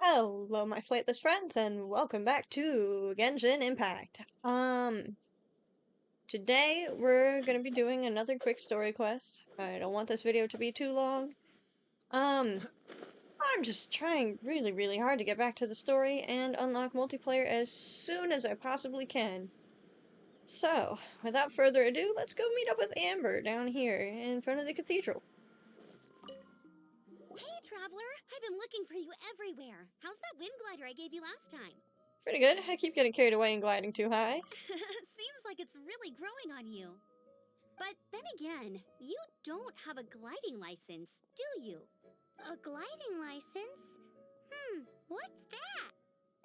Hello, my flightless friends, and welcome back to Genshin Impact. Today we're gonna be doing another quick story quest. I don't want this video to be too long. Um, I'm just trying really hard to get back to the story and unlock multiplayer as soon as I possibly can. So, without further ado, let's go meet up with Amber down here in front of the cathedral. Hey, Traveler! I've been looking for you everywhere. How's that wind glider I gave you last time? Pretty good. I keep getting carried away and gliding too high. Seems like it's really growing on you. But then again, you don't have a gliding license, do you? A gliding license? What's that?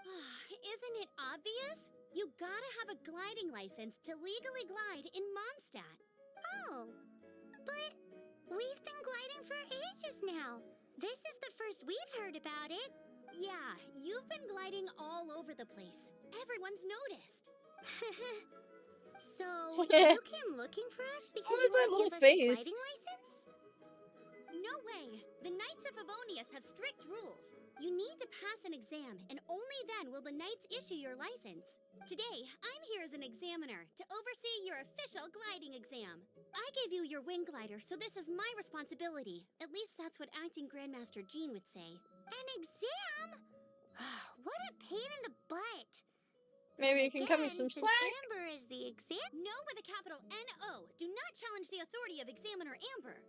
Isn't it obvious? You gotta have a gliding license to legally glide in Mondstadt. Oh, but we've been gliding for ages now. This is the first we've heard about it. Yeah, you've been gliding all over the place. Everyone's noticed. So, you came looking for us because What you is that want to little give us a face? gliding license? No way! The Knights of Favonius have strict rules. You need to pass an exam, and only then will the Knights issue your license. Today, I'm here as an examiner to oversee your official gliding exam. I gave you your wing glider, so this is my responsibility. At least that's what Acting Grandmaster Jean would say. An exam? What a pain in the butt. Maybe you can cut me some Since slack? Amber is the exam... No with a capital N-O. Do not challenge the authority of Examiner Amber.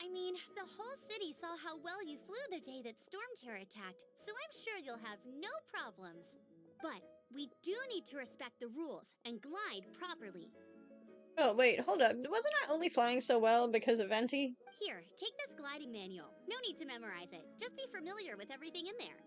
I mean, the whole city saw how well you flew the day that Storm Terror attacked, so I'm sure you'll have no problems. But we do need to respect the rules and glide properly. Oh, wait, hold up. Wasn't I only flying so well because of Venti? Here, take this gliding manual. No need to memorize it. Just be familiar with everything in there.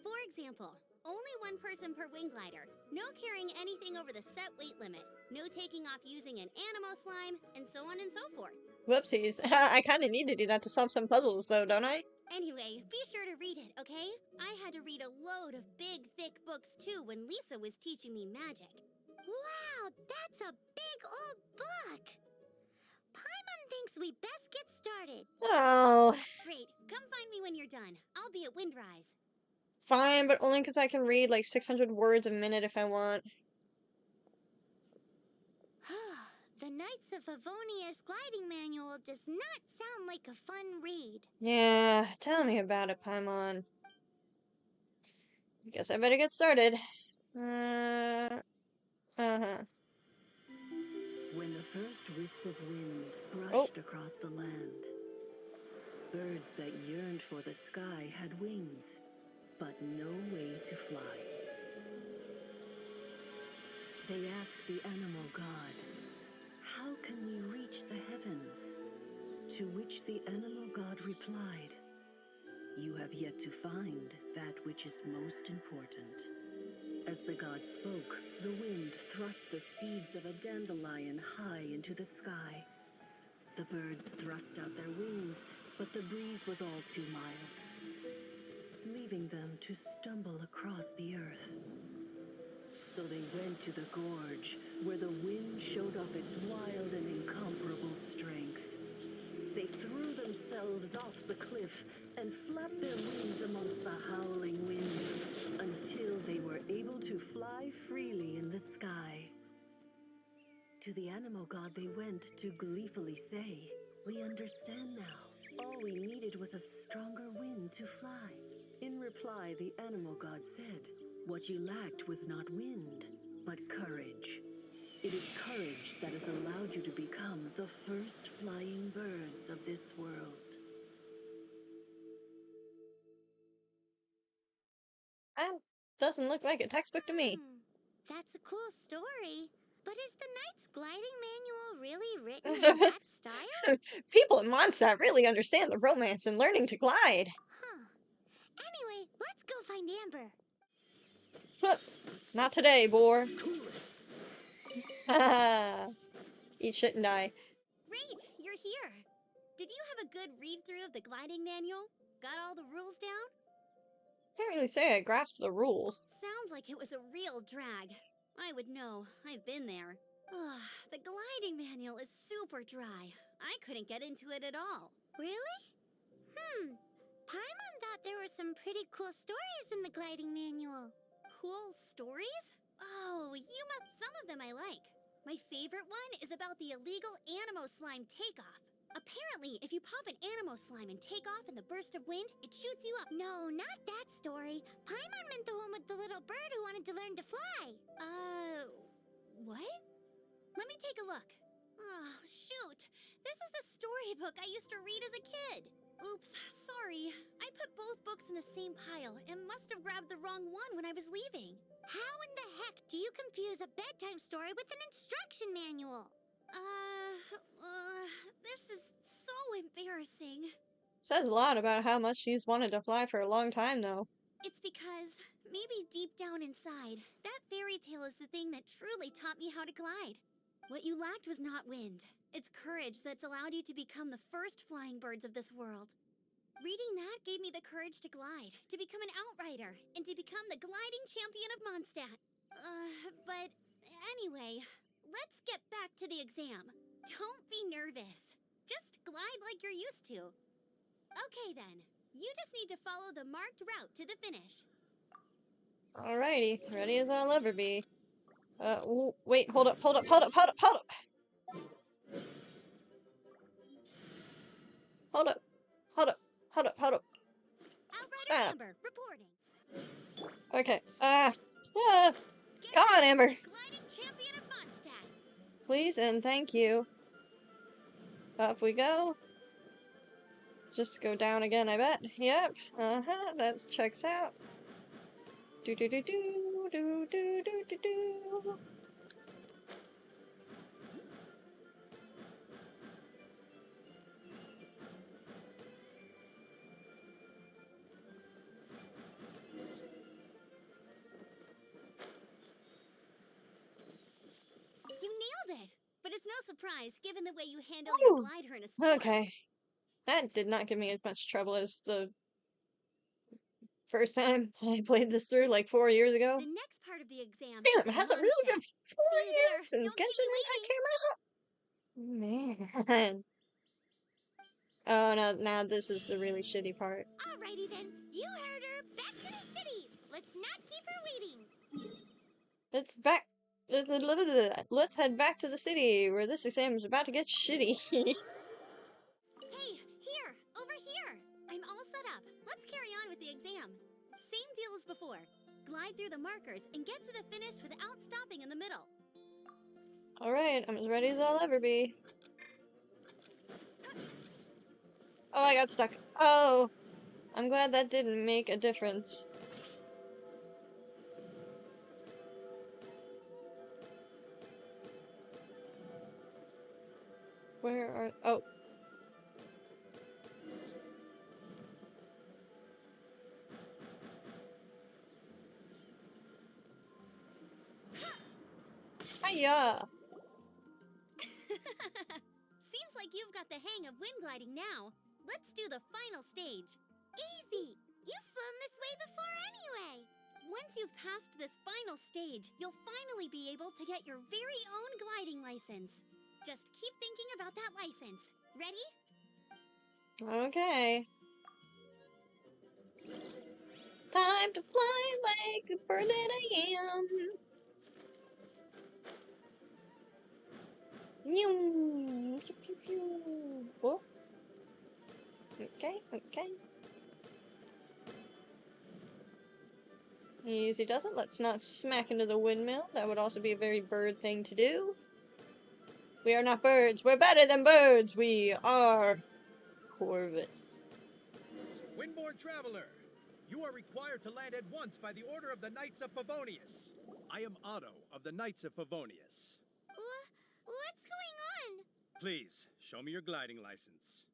For example, only one person per wing glider. No carrying anything over the set weight limit. No taking off using an animo slime, and so on and so forth. Whoopsies. I kinda need to do that to solve some puzzles, though, don't I? Anyway, be sure to read it, okay? I had to read a load of big, thick books too when Lisa was teaching me magic. Wow, that's a big old book! Paimon thinks we best get started. Oh, Great, come find me when you're done. I'll be at Windrise. fine, but only because I can read like 600 words a minute if I want. The Knights of Favonius gliding manual does not sound like a fun read. Yeah, tell me about it, Paimon. Guess I better get started. Uh-huh. When the first wisp of wind Oh, brushed across the land, birds that yearned for the sky had wings, but no way to fly. They asked the animal god, "How can we reach the heavens?" To which the animal god replied, "You have yet to find that which is most important." As the god spoke, the wind thrust the seeds of a dandelion high into the sky. The birds thrust out their wings, but the breeze was all too mild, leaving them to stumble across the earth. So they went to the gorge, where the wind showed off its wild and incomparable strength. They threw themselves off the cliff and flapped their wings amongst the howling winds until they were able to fly freely in the sky. To the animal god they went to gleefully say, "We understand now. All we needed was a stronger wind to fly." In reply, the animal god said, "What you lacked was not wind, but courage. It is courage that has allowed you to become the first flying birds of this world." that doesn't look like a textbook to me. That's a cool story. But is the Knight's gliding manual really written in that style? People in Mondstadt really understand the romance in learning to glide. Huh. Anyway, let's go find Amber. Not today, boar. Cool it. Eat shit and die. Great, you're here. Did you have a good read-through of the gliding manual? Got all the rules down? Can't really say I grasped the rules. Sounds like it was a real drag. I would know. I've been there. Ugh, the gliding manual is super dry. I couldn't get into it at all. Really? Paimon thought there were some pretty cool stories in the gliding manual. Cool stories? Oh, some of them I like. My favorite one is about the illegal Animo slime takeoff. Apparently, if you pop an Animo slime and take off in the burst of wind, it shoots you up. No, not that story. Paimon meant the one with the little bird who wanted to learn to fly. What? Let me take a look. Oh, shoot. This is the storybook I used to read as a kid. Oops, sorry. I put both books in the same pile and must have grabbed the wrong one when I was leaving. How in the heck do you confuse a bedtime story with an instruction manual? This is so embarrassing. Says a lot about how much she's wanted to fly for a long time, though. It's because, maybe deep down inside, that fairy tale is the thing that truly taught me how to glide. What you lacked was not wind. It's courage that's allowed you to become the first flying birds of this world. Reading that gave me the courage to glide, to become an outrider, and to become the gliding champion of Mondstadt. But anyway, let's get back to the exam. Don't be nervous. Just glide like you're used to. Okay then, you just need to follow the marked route to the finish. Alrighty, ready as I'll ever be. Wait, hold up, hold up, hold up, hold up, hold up! Hold up, hold up, hold up, hold up. Outrider Ah, Amber, reporting. okay, Get come on, ready, Amber! the gliding champion of Mondstadt. Please and thank you. Up we go. Just go down again, I bet. Yep, that checks out. Do do do do do do do do do. You nailed it! But it's no surprise, given the way you handle your Whew. glider in a storm. Okay. That did not give me as much trouble as the first time I played this through like 4 years ago. The next part of the exam Damn, is it hasn't really been Mondstadt. 4 See you there. years since Don't keep Genshin me waiting. Impact came out. Man. Oh, no, now this is the really shitty part. Alrighty then, you heard her. Back to the city. Let's not keep her waiting. Let's head back to the city where this exam is about to get shitty. Hey, here, over here. I'm all set up. Let's carry on with the exam. Same deal as before. Glide through the markers and get to the finish without stopping in the middle. Alright, I'm as ready as I'll ever be. Oh, I got stuck. Oh, I'm glad that didn't make a difference. Where are... Oh. Hiya! Seems like you've got the hang of wind gliding now. Let's do the final stage. Easy! You've flown this way before anyway! Once you've passed this final stage, you'll finally be able to get your very own gliding license. Just keep thinking about that license. Ready? Okay. Time to fly like the bird that I am. Pew, pew, pew, pew. Oh. Okay, okay. Easy does it. Let's not smack into the windmill. That would also be a very bird thing to do. We are not birds. We're better than birds. We are Corvus. Windborne traveler, you are required to land at once by the order of the Knights of Favonius. I am Otto of the Knights of Favonius. What's going on? Please, show me your gliding license.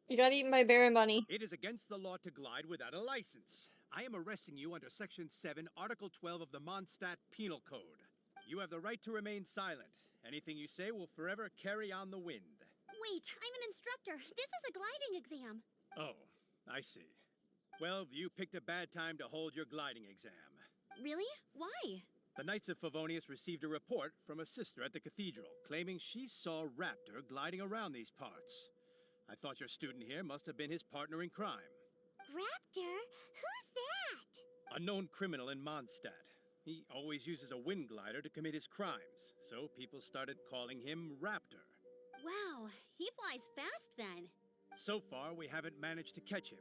You got eaten by Bear and Bunny. It is against the law to glide without a license. I am arresting you under Section 7, Article 12 of the Mondstadt Penal Code. You have the right to remain silent. Anything you say will forever carry on the wind. Wait, I'm an instructor. This is a gliding exam. Oh, I see. Well, you picked a bad time to hold your gliding exam. Really? Why? The Knights of Favonius received a report from a sister at the cathedral claiming she saw Raptor gliding around these parts. I thought your student here must have been his partner in crime. Raptor? Who's that? A known criminal in Mondstadt. He always uses a wind glider to commit his crimes, so people started calling him Raptor. Wow, he flies fast then. So far, we haven't managed to catch him.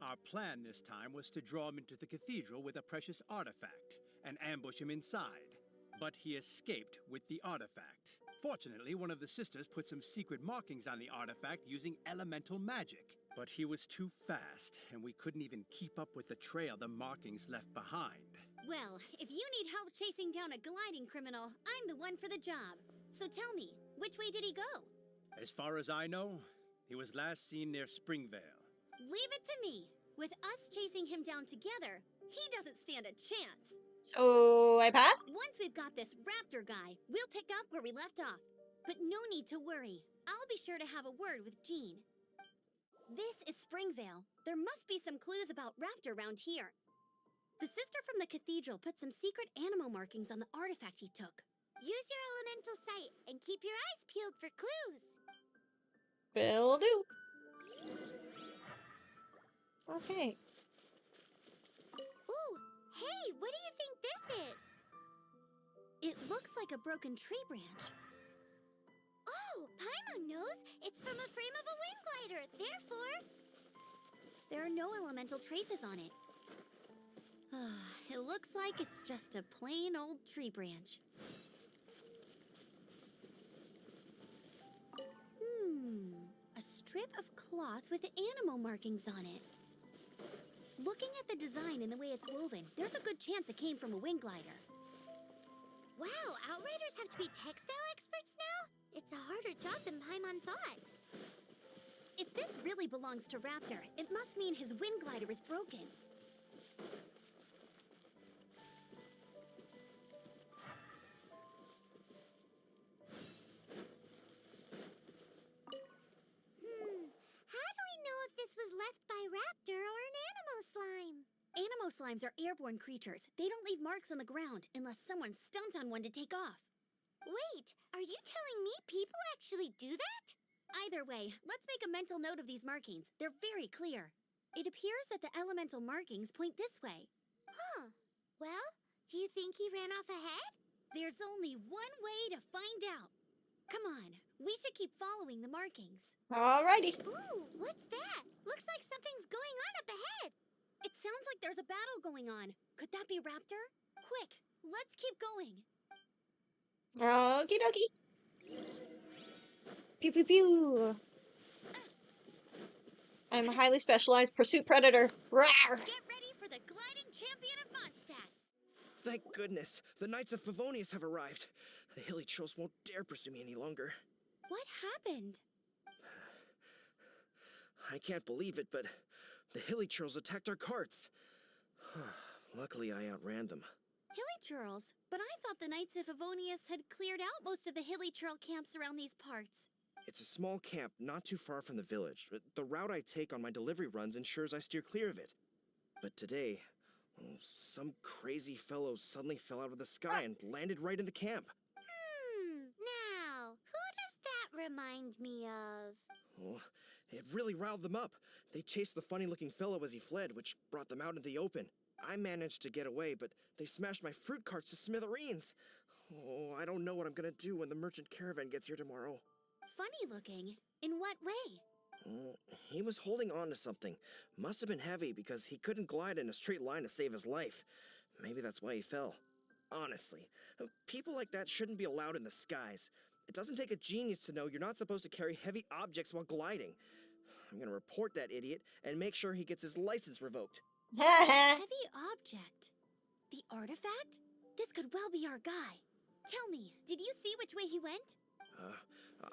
Our plan this time was to draw him into the cathedral with a precious artifact and ambush him inside. But he escaped with the artifact. Fortunately, one of the sisters put some secret markings on the artifact using elemental magic. But he was too fast, and we couldn't even keep up with the trail the markings left behind. Well, if you need help chasing down a gliding criminal, I'm the one for the job. So tell me, which way did he go? As far as I know, he was last seen near Springvale. Leave it to me. With us chasing him down together, he doesn't stand a chance. So I passed? Once we've got this raptor guy, we'll pick up where we left off. But no need to worry. I'll be sure to have a word with Jean. This is Springvale. There must be some clues about raptor around here. The sister from the cathedral put some secret animal markings on the artifact he took. Use your elemental sight and keep your eyes peeled for clues. Will do. Okay. Ooh, hey, what do you think this is? It looks like a broken tree branch. Oh, Paimon knows. It's from a frame of a wind glider. Therefore, there are no elemental traces on it. It looks like it's just a plain old tree branch. A strip of cloth with animal markings on it. Looking at the design and the way it's woven, there's a good chance it came from a wind glider. Wow, Outriders have to be textile experts now? It's a harder job than Paimon thought. If this really belongs to Raptor, it must mean his wind glider is broken. How do we know if this was left by Raptor or an Animo slime? Animo slimes are airborne creatures. They don't leave marks on the ground unless someone stomped on one to take off. Wait, are you telling me people actually do that? Either way, let's make a mental note of these markings. They're very clear. It appears that the elemental markings point this way. Huh. Well, do you think he ran off ahead? There's only one way to find out. Come on, we should keep following the markings. Alrighty. Ooh, what's that? Looks like something's going on up ahead. It sounds like there's a battle going on. Could that be Raptor? Quick, let's keep going. Okie dokie. Pew pew pew. I'm a highly specialized pursuit predator. Rawr! Get ready for the gliding champion of Mondstadt. Thank goodness, the Knights of Favonius have arrived. The hilly trolls won't dare pursue me any longer. What happened? I can't believe it, but the hilly trolls attacked our carts. Luckily, I outran them. Hilly Churls? But I thought the Knights of Favonius had cleared out most of the hilly trail camps around these parts. It's a small camp not too far from the village. The route I take on my delivery runs ensures I steer clear of it. But today, some crazy fellow suddenly fell out of the sky and landed right in the camp. Now, who does that remind me of? Oh, it really riled them up. They chased the funny-looking fellow as he fled, which brought them out into the open. I managed to get away, but they smashed my fruit carts to smithereens. Oh, I don't know what I'm gonna do when the merchant caravan gets here tomorrow. Funny looking? In what way? He was holding on to something. Must have been heavy because he couldn't glide in a straight line to save his life. Maybe that's why he fell. Honestly, people like that shouldn't be allowed in the skies. It doesn't take a genius to know you're not supposed to carry heavy objects while gliding. I'm gonna report that idiot and make sure he gets his license revoked. Heavy object? The artifact? This could well be our guy. Tell me, did you see which way he went?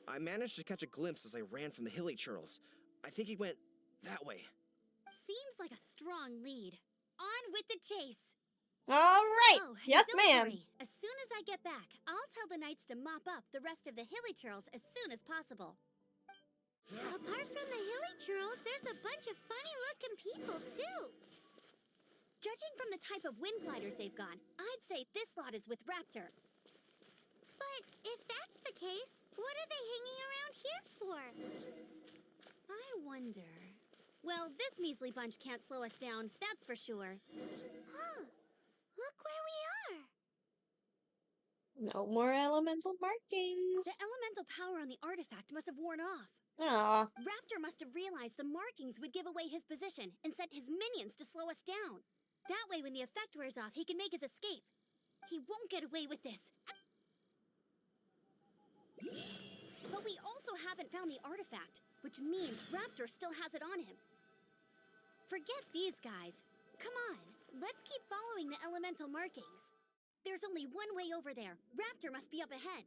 I managed to catch a glimpse as I ran from the hilly churls. I think he went that way. Seems like a strong lead. On with the chase. Alright. Oh, and Yes, don't ma'am. worry. As soon as I get back, I'll tell the knights to mop up the rest of the hilly churls as soon as possible. Apart from the hilly churls, there's a bunch of funny-looking people, too. Judging from the type of wind gliders they've got, I'd say this lot is with Raptor. But if that's the case, what are they hanging around here for? I wonder... Well, this measly bunch can't slow us down, that's for sure. Huh. Look where we are. No more elemental markings. The elemental power on the artifact must have worn off. Aw. Raptor must have realized the markings would give away his position and sent his minions to slow us down. That way, when the effect wears off, he can make his escape. He won't get away with this. But we also haven't found the artifact, which means Raptor still has it on him. Forget these guys. Come on, let's keep following the elemental markings. There's only one way over there. Raptor must be up ahead.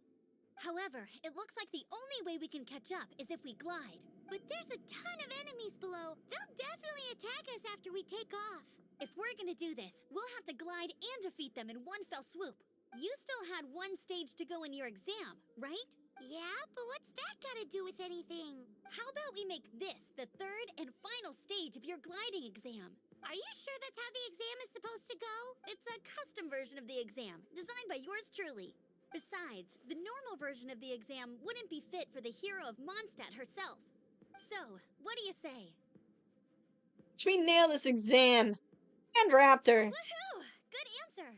However, it looks like the only way we can catch up is if we glide. But there's a ton of enemies below. They'll definitely attack us after we take off. If we're gonna do this, we'll have to glide and defeat them in one fell swoop. You still had one stage to go in your exam, right? Yeah, but what's that gotta do with anything? How about we make this the third and final stage of your gliding exam? Are you sure that's how the exam is supposed to go? It's a custom version of the exam, designed by yours truly. Besides, the normal version of the exam wouldn't be fit for the hero of Mondstadt herself. So, what do you say? We nail this exam. And Raptor. Woohoo! Good answer!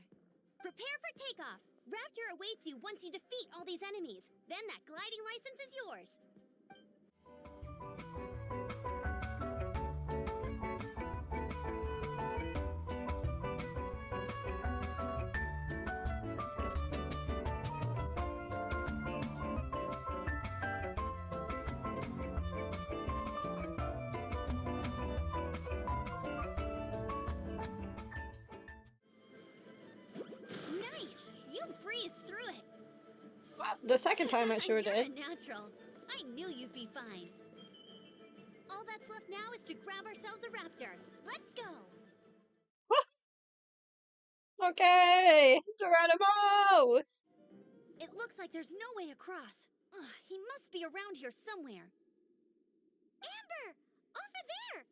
Prepare for takeoff. Raptor awaits you once you defeat all these enemies. Then that gliding license is yours. Nice! You breezed through it. The second time I sure You're did. a natural. I knew you'd be fine. All that's left now is to grab ourselves a raptor. Let's go! Okay, Geronimo! It looks like there's no way across. Ugh, he must be around here somewhere. Amber! Over there!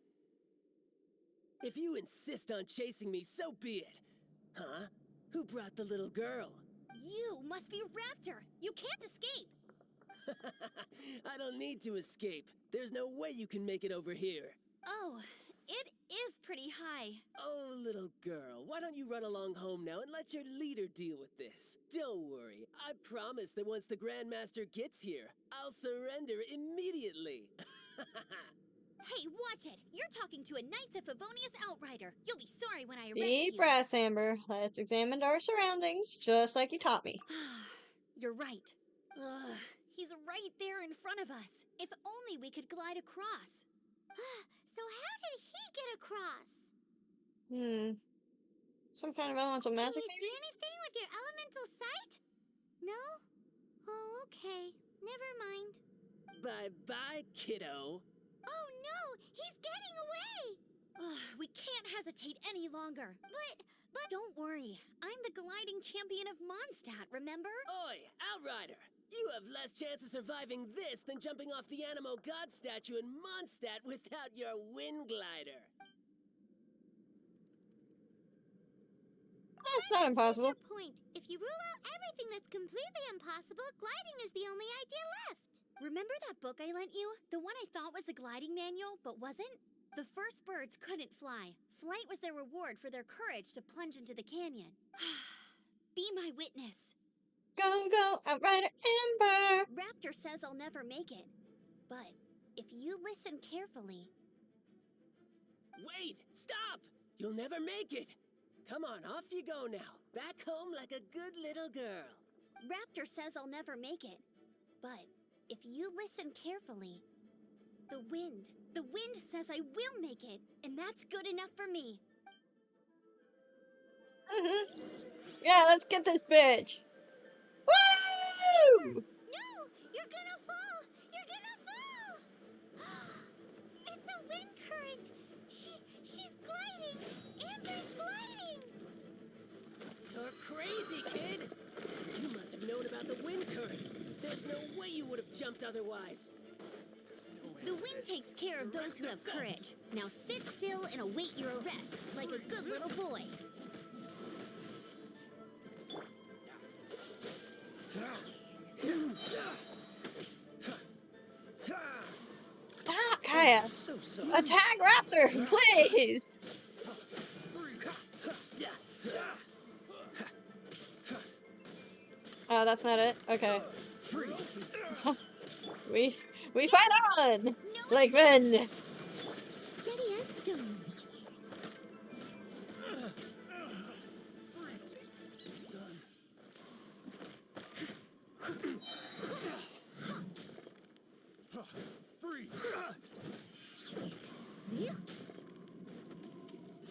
If you insist on chasing me, so be it. Huh? Who brought the little girl? You must be Raptor. You can't escape. I don't need to escape. There's no way you can make it over here. Oh, it is pretty high. Oh, little girl, why don't you run along home now and let your leader deal with this? Don't worry, I promise that once the Grandmaster gets here, I'll surrender immediately. Hey, watch it. You're talking to a Knights of Favonius outrider. You'll be sorry when I arrest Deep you. breaths, Amber. Let's examine our surroundings, just like you taught me. You're right. Ugh, he's right there in front of us. If only we could glide across. So how did he get across? Some kind of elemental magic, Can you maybe? see anything with your elemental sight? No? Oh, okay. Never mind. Bye-bye, kiddo. Oh no! He's getting away! We can't hesitate any longer. But... Don't worry. I'm the gliding champion of Mondstadt, remember? Oi, Outrider! You have less chance of surviving this than jumping off the Animo God statue in Mondstadt without your wind glider. That's not impossible. Your point. If you rule out everything that's completely impossible, gliding is the only idea left. Remember that book I lent you? The one I thought was the gliding manual, but wasn't? The first birds couldn't fly. Flight was their reward for their courage to plunge into the canyon. Be my witness. Go, Outrider Amber! Raptor says I'll never make it. But if you listen carefully... Wait! Stop! You'll never make it! Come on, off you go now. Back home like a good little girl. Raptor says I'll never make it. But if you listen carefully... The wind says I will make it, and that's good enough for me. Yeah, let's get this bitch! Woo! No! You're gonna fall! You're gonna fall! It's a wind current! She's gliding! Amber's gliding! You're crazy, kid! You must have known about the wind current. There's no way you would have jumped otherwise. The wind takes care of those who have courage. Now sit still and await your arrest, like a good little boy. Stop, Kaya! Attack Raptor, please! Oh, that's not it? Okay. we fight on! Like men! Steady as stone.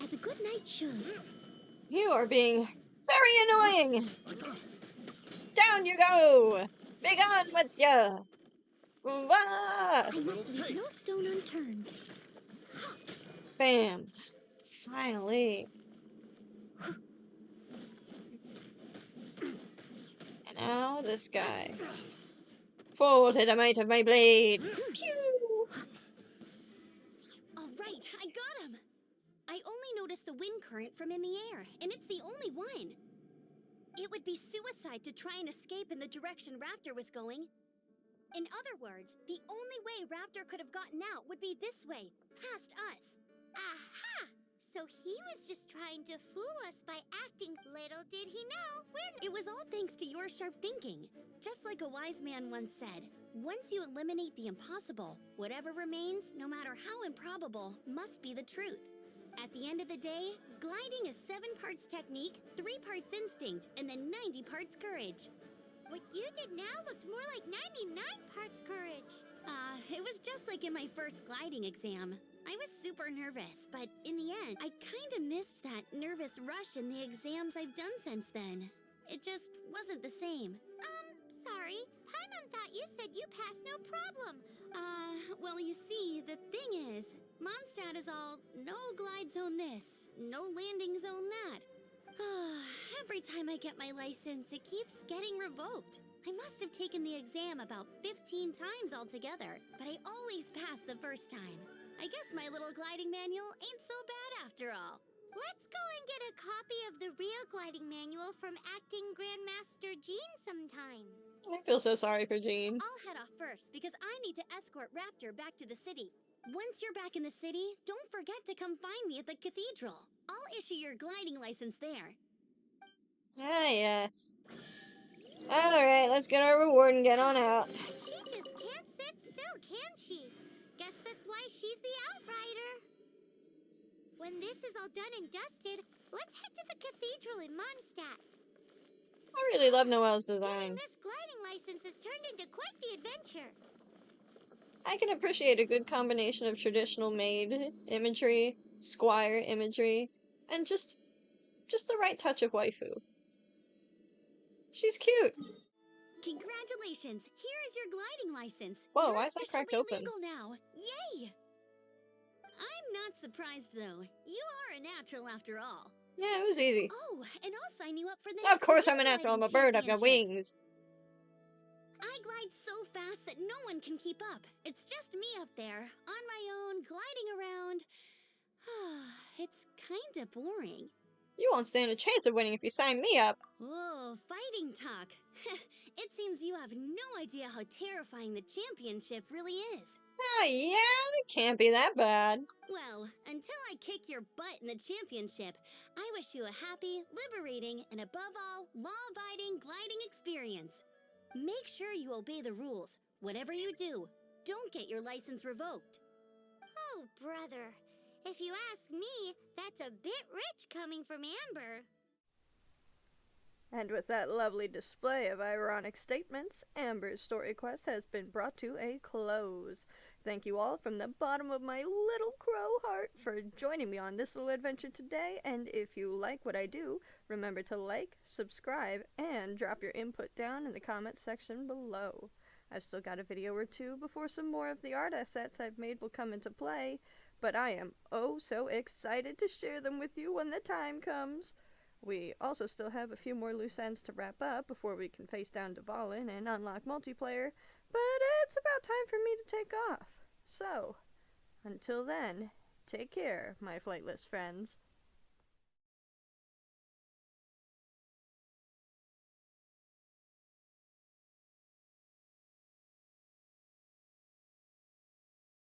As a good knight should. You are being very annoying! Down you go! Be gone with ya! Wah! I must leave no stone unturned. Bam! Finally. And now this guy. Fall to the might of my blade! Pew! All right, I got him. I only noticed the wind current from in the air, and it's the only one. It would be suicide to try and escape in the direction Raptor was going. In other words, the only way Raptor could have gotten out would be this way, past us. Aha! So he was just trying to fool us by acting. Little did he know It was all thanks to your sharp thinking. Just like a wise man once said, once you eliminate the impossible, whatever remains, no matter how improbable, must be the truth. At the end of the day, gliding is 7 parts technique, 3 parts instinct, and then 90 parts courage. what you did now looked more like 99 parts courage. It was just like in my first gliding exam. I was super nervous, but in the end, I kinda missed that nervous rush in the exams I've done since then. It just wasn't the same. Sorry. Paimon thought you said you passed no problem. Well, you see, the thing is, Mondstadt is all no glide zone this, no landing zone that. Every time I get my license, it keeps getting revoked. I must have taken the exam about 15 times altogether, but I always pass the first time. I guess my little gliding manual ain't so bad after all. Let's go and get a copy of the real gliding manual from Acting Grandmaster Jean sometime. I feel so sorry for Jean. I'll head off first because I need to escort Raptor back to the city. Once you're back in the city, don't forget to come find me at the cathedral. I'll issue your gliding license there. Ah, yeah. Alright, let's get our reward and get on out. She just can't sit still, can she? Guess that's why she's the outrider. When this is all done and dusted, let's head to the cathedral in Mondstadt. I really love Noelle's Getting design. this gliding license has turned into quite the adventure. I can appreciate a good combination of traditional maid imagery, squire imagery, and just the right touch of waifu. She's cute. Congratulations! Here is your gliding license. Whoa, You're why is that cracked officially open? legal now. Yay! I'm not surprised though. You are a natural after all. Yeah, it was easy. Oh, and I'll sign you up for the Of next course I'm wing a natural, I'm a gliding bird, I've got championship. wings. I glide so fast that no one can keep up. It's just me up there, on my own, gliding around. It's kinda boring. You won't stand a chance of winning if you sign me up. Whoa, fighting talk. It seems you have no idea how terrifying the championship really is. Oh yeah, it can't be that bad. Well, until I kick your butt in the championship, I wish you a happy, liberating, and above all, law-abiding gliding experience. Make sure you obey the rules. Whatever you do, don't get your license revoked. Oh, brother. If you ask me, that's a bit rich coming from Amber. And with that lovely display of ironic statements, Amber's story quest has been brought to a close. Thank you all from the bottom of my little crow heart for joining me on this little adventure today, and if you like what I do, remember to like, subscribe, and drop your input down in the comments section below. I've still got a video or two before some more of the art assets I've made will come into play, but I am oh so excited to share them with you when the time comes. We also still have a few more loose ends to wrap up before we can face down Dvalin and unlock multiplayer, but it's about time for me to take off. So, until then, take care, my flightless friends.